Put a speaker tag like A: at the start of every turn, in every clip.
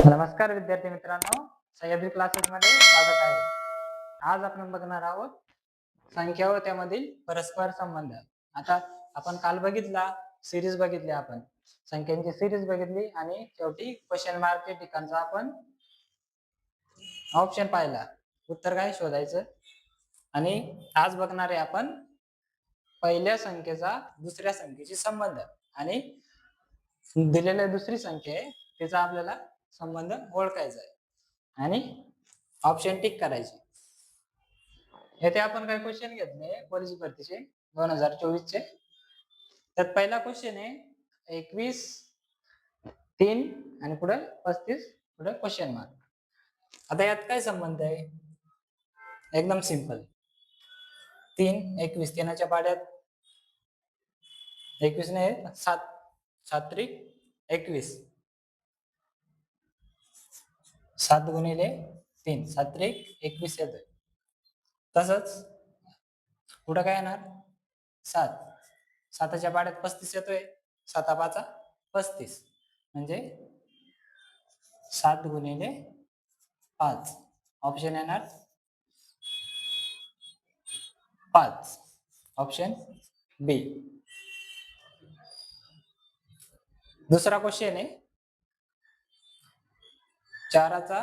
A: नमस्कार विद्यार्थी मित्रांनो, सह्याद्री क्लासेस मध्ये स्वागत आहे. आज आपण बघणार आहोत संख्या व त्यामधील परस्पर संबंध. आता आपण काल बघितला सिरीज बघितली, आपण संख्यांची सिरीज बघितली आणि शेवटी क्वेश्चन मार्कच्या ठिकाणचा आपण ऑप्शन पाहिला, उत्तर काय शोधायचं. आणि आज बघणार आहे आपण पहिल्या संख्येचा दुसऱ्या संख्येशी संबंध आणि दिलेल्या दुसरी संख्या आहे त्याचा आपल्याला संबंध ओळखायचा आहे आणि ऑप्शन टिक करायचे. येथे आपण काही क्वेश्चन घेतले पोलीस भरतीचे 2024 चे. त्यात पहिला क्वेश्चन आहे 21 3 आणि पुढे 35 पुढे क्वेश्चन मार्क. आता यात काय संबंध आहे? एकदम सिंपल. 3 21 3च्या पाड्यात 21 नाही 7 7 त्रिक 21 7 गुणिले 3 7 त्रिक 21 येतोय. तसंच पुढे काय येणार 7 7च्या पाड्यात 35 येतोय 7 5 35 म्हणजे 7 गुणिले 5 ऑप्शन येणार 5 ऑप्शन बी. दुसरा क्वेश्चन आहे 4चा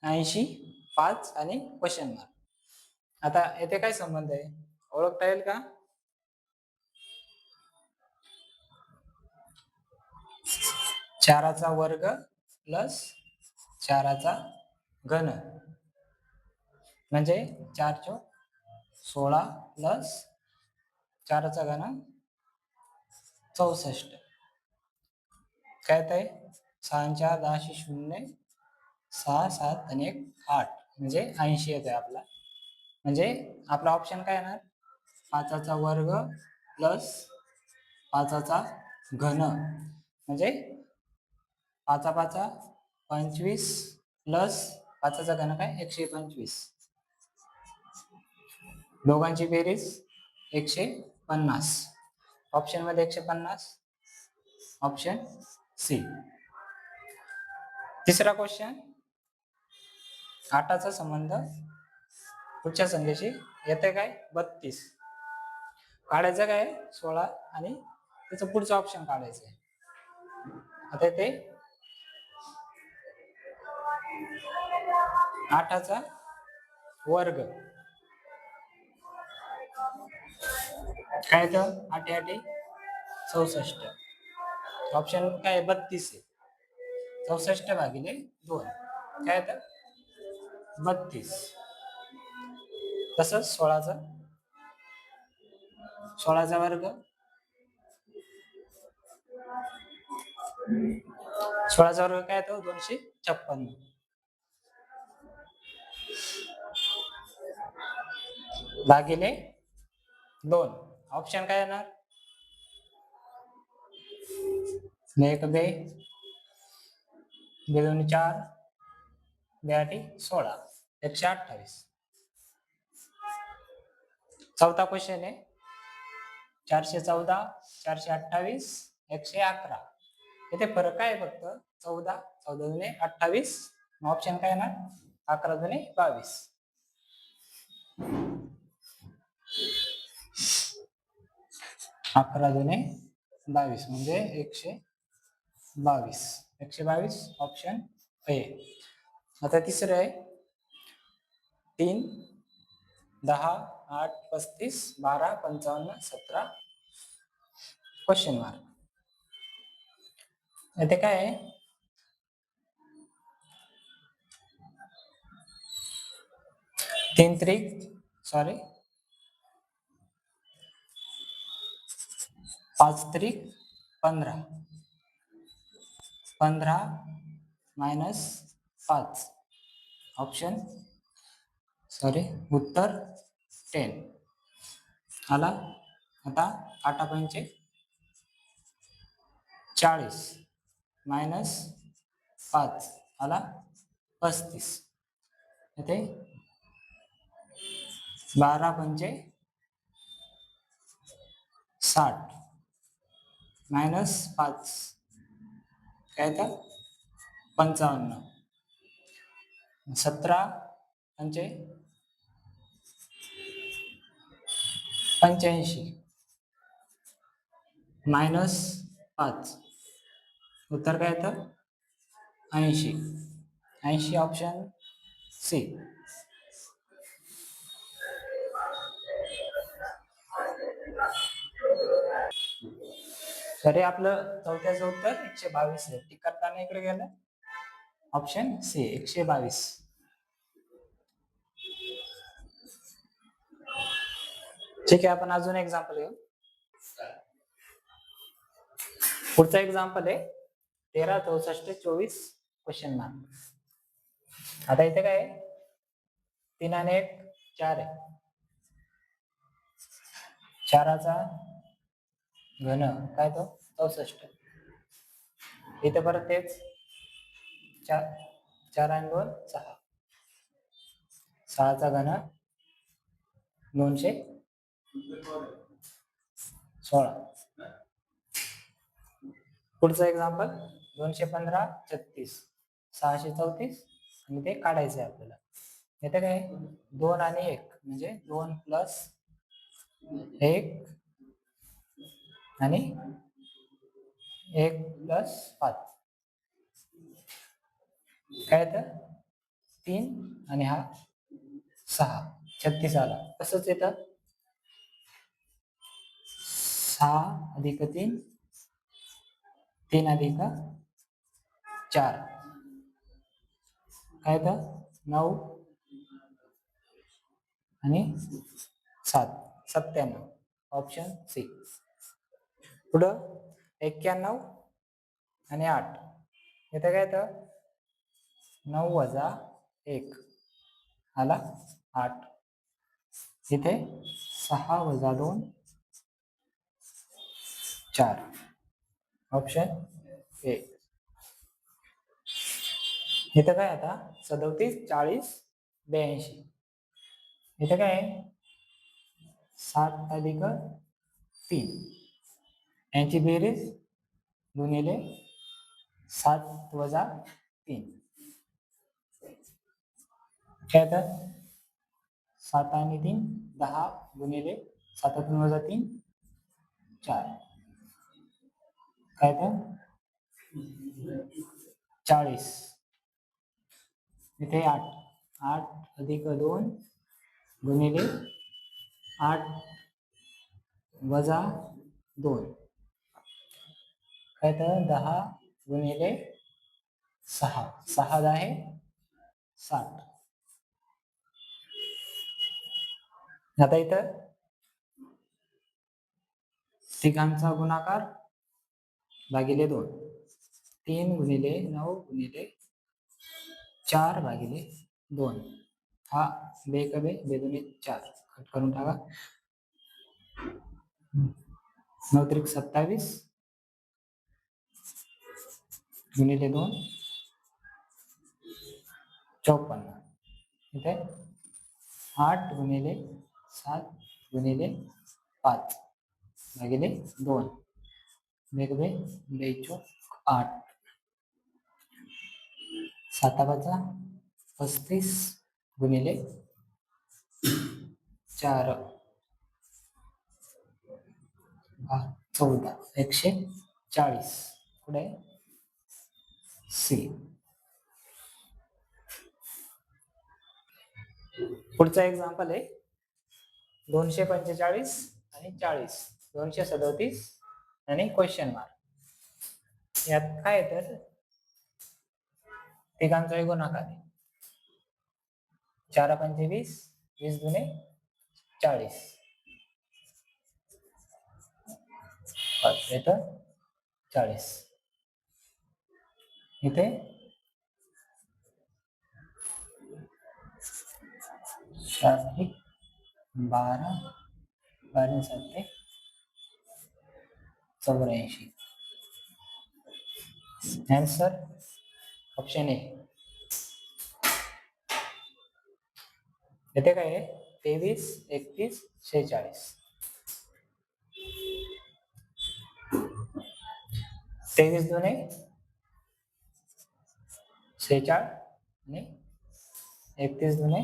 A: 80 5 आणि क्वेश्चन मार्क. आता येथे काय संबंध आहे ओळखता येईल का? 4चा वर्ग प्लस 4चा घन म्हणजे 4 चौक 16 प्लस 4चा घन 64. काय आहे 6 4 10 0 6 7 आणि 1 8 म्हणजे 80 येतोय आपला. म्हणजे आपला ऑप्शन काय येणार 5चा वर्ग प्लस 5चा घन म्हणजे 5 5 25 प्लस 5चा घन काय 125. दोघांची बेरीज 150. ऑप्शन मध्ये 150 ऑप्शन सी. तिसरा क्वेश्चन 8चा संबंध पुढच्या संख्येशी येते काय 32. काढायचं काय 16 आणि त्याचं पुढचं ऑप्शन काढायचं आहे. आता ते 8चा वर्ग काय तर 8 8 64. ऑप्शन काय 32 आहे 64 भागिले 2 काय तर 32. तसंच 16चा वर्ग 16चा वर्ग काय तो 256 भागिले 2 ऑप्शन काय येणार 1 2 2 4 2 8 16 128. चौथा क्वेश्चन आहे 414 428 111. इथे फरक काय आहे फक्त 14 14 दुने 28. ऑप्शन काय येणार 11 दुने 22. 11 दुने 22 म्हणजे 122 122 ऑप्शन ए. आता तिसरं आहे 3 10 8 35 12 55 17 क्वेश्चन मार्क. इथे काय आहे 3 त्रिक 5 त्रिक 15 15 मायनस 5 ऑप्शन उत्तर 10 आला. आता 8 पंचे 40 मायनस 5 आला 35. इथे 12 पंचे 60 मायनस 5 काय तर 55, 17 पंचे 85 -5, उत्तर काय येतं 80. 80 ऑप्शन सी. तरी आपलं चौथ्याचं उत्तर 122 आहे. टिक करताना इकडे गेलं ऑप्शन सी 122. ठीक आहे, आपण अजून एक्झाम्पल घेऊ. पुढचा एक्झाम्पल आहे 13, 64, 24 क्वेश्चन मार्क. आता इथे काय आहे 3 आणि 1 4 आहे. 4चा घन काय तो 64. इथे परत तेच 4 आणि 2 6. 6चा घन 216. पुढचं एक्झाम्पल 215, 36, 634 आणि ते काढायचं आहे आपल्याला. इथे काय 2 आणि 1 म्हणजे 2 प्लस 1 आणि 1 प्लस 5 काय येतं 3 आणि हा 6 36 आला. तसंच येतं 6 अधिक 3 3 अधिक 4 काय येतं 9 आणि 7 97 ऑप्शन सी. पुढं 91 आणि 8 इथे काय येतं 9 वजा 1 आला 8. इथे 6 वजा 2 4 ऑप्शन ए. इथं काय आता 37, 40, 82 इथे काय 7 अधिक 3 यांची बेरीज गुणिले 7 वजा 3 काय येतं 7 आणि 3 10 गुणिले 7 वजा 3 4 काय येतं 40. इथे 8 अधिक 2 गुणिले 8 वजा 2 काय तर 10 गुणिले 6 6 10 60. आता इथं तिघांचा गुणाकार भागिले 2 3 गुणिले 9 गुणिले 4 भागिले 2 हा बेकबे बेदुनी 4 कट करून टाका 9 त्रिक 27 गुणिले 2 54 इथे 8 गुणिले 7 गुणिले 5 भागिले 2 बेकबे 8 7 35 गुणिले 4 14 140 पुढे सी. पुढचा एक्झाम्पल आहे 245 आणि 40 237 आणि क्वेश्चन मार्क. यात काय तर तिघांचा गुणाकार आहे 4 पंचे 20 20 दुने 40 येतं 40. इथे 7 12 12 7 84. Answer option A. इथे काय आहे 23 31 46 23 दुने 46 आणि 31 दुने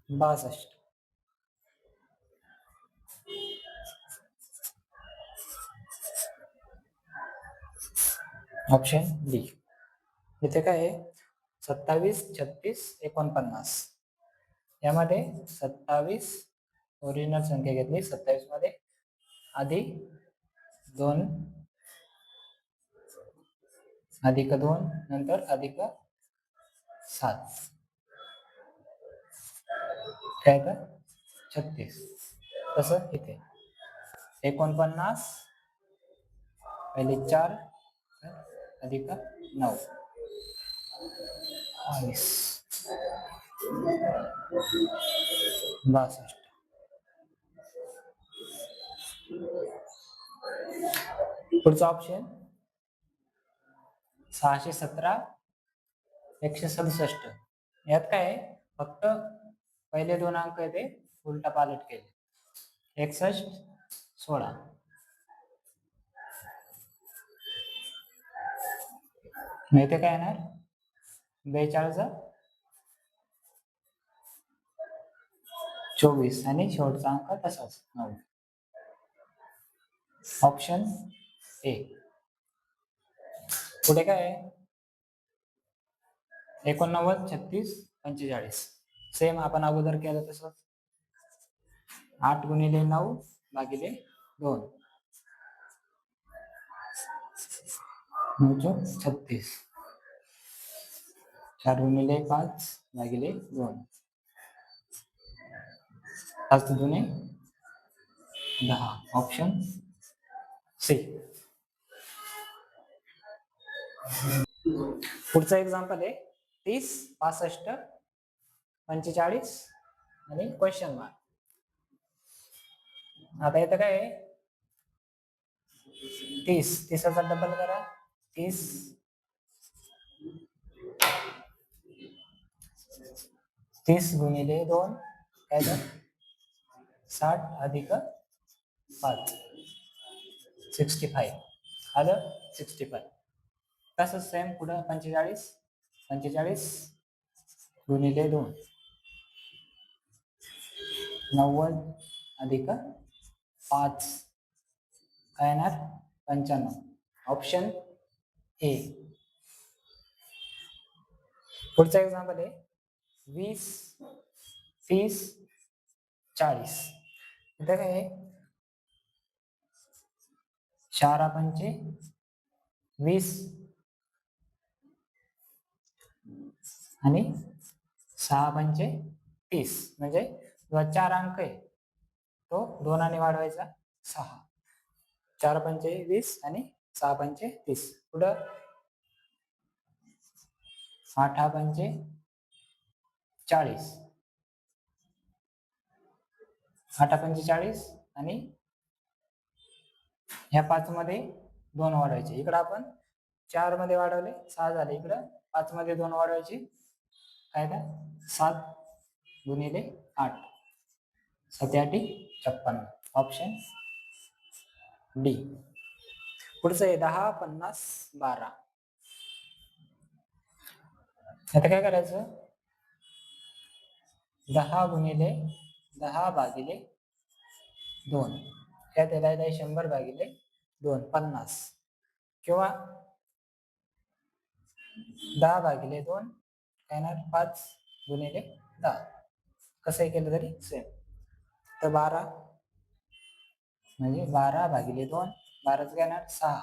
A: 62. Option D. इथे काय आहे 27, 36, 49. यामध्ये 27 ओरिजिनल संख्या घेतली, 27 मध्ये आधी 2 अधिक 2 नंतर अधिक 7 काय तर 36. तसं इथे 49 पहिले 4 अधिक 9 22. पुढचा ऑप्शन 617, 167. यात काय आहे फक्त पहिले 2 अंक आहे ते उलटा पालट केले. 61, 16. इथे काय येणार 42, 24 आणि शेवटचा अंक तसाच 9. Option A. पुढे काय आहे 89, 36, 45. सेम आपण अगोदर केलं तसं 8 गुणिले 9 भागिले 2 36. 4 गुणिले 5 भागिले 2 5 दुने 10. Option C. पुढचा एक्झाम्पल आहे 30, 65, 45 आणि क्वेश्चन मार्क. आता इथं काय आहे 30 चा डबल करा 30 30 गुणिले 2 काय तर 60 अधिक 5 65 आलं 65. तसं सेम पुढं 45 गुणिले 2 90 अधिक 5 काय येणार 95. Option A. पुढचा एक्झाम्पल आहे 20, 30, 40. इथं काय आहे 4 पंचे 20 आणि 6 पंचे 30. म्हणजे जो 4 अंक आहे तो 2 ने वाढवायचा 6. 4 पंचे 20 आणि 6 पंचे 30. पुढं 8 पंचे 40. 8 पंचे 40 आणि ह्या 5 मध्ये 2 वाढवायचे. इकडं आपण 4 मध्ये वाढवले 6 झाले. इकडं 5 मध्ये 2 वाढवायचे काय का 7 गुणिले 8 7 8 56. Option D. पुढचं आहे 10, 50, 12. आता काय करायचं 10 गुणिले 10 भागिले 2 त्यात यायला 100 भागिले 2 50 किंवा 10 भागिले 2 काय येणार 5 गुणिले 10. कसंही केलं तरी सेम. तर 12 म्हणजे 12 भागिले 2 12च काय येणार 6.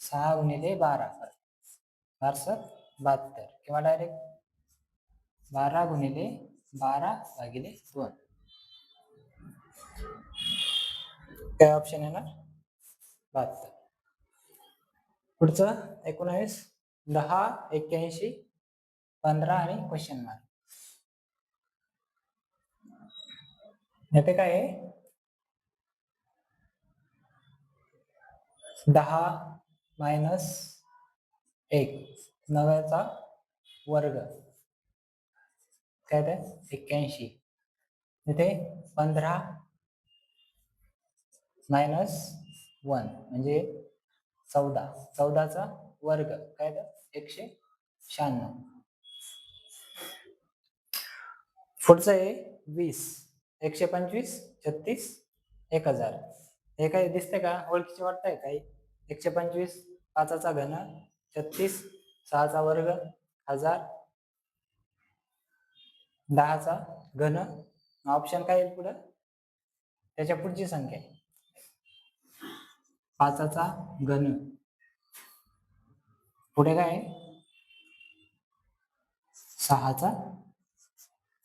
A: 6 गुणिले 12 72 किंवा डायरेक्ट 12 गुणिले 12 भागिले 2. काय ऑप्शन येणार 72. पुढचं 19, 10, 81, 15 आणि क्वेश्चन मार्क. येथे काय आहे 10 मायनस 1 9चा वर्ग काय ते 81. इथे 15 मायनस 1 म्हणजे 14. 14चा वर्ग काय तर 114. 96. पुढचं आहे 20. 125, 36, 1000. हे काही दिसते का? ओळखीचे वाटतंय काही? 125 5चा घन, 36 6चा वर्ग, 1000 10चा घन. ऑप्शन काय येईल पुढं? त्याच्या पुढची संख्या 5चा घन. पुढे काय आहे? 6चा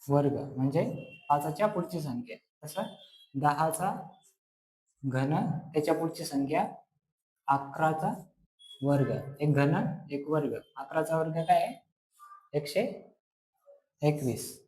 A: वर्ग म्हणजे 5च्या पुढची संख्या. कसं? 10चा घन, त्याच्या पुढची संख्या 11चा वर्ग. एक घन एक वर्ग. 11चा वर्ग काय आहे? 121.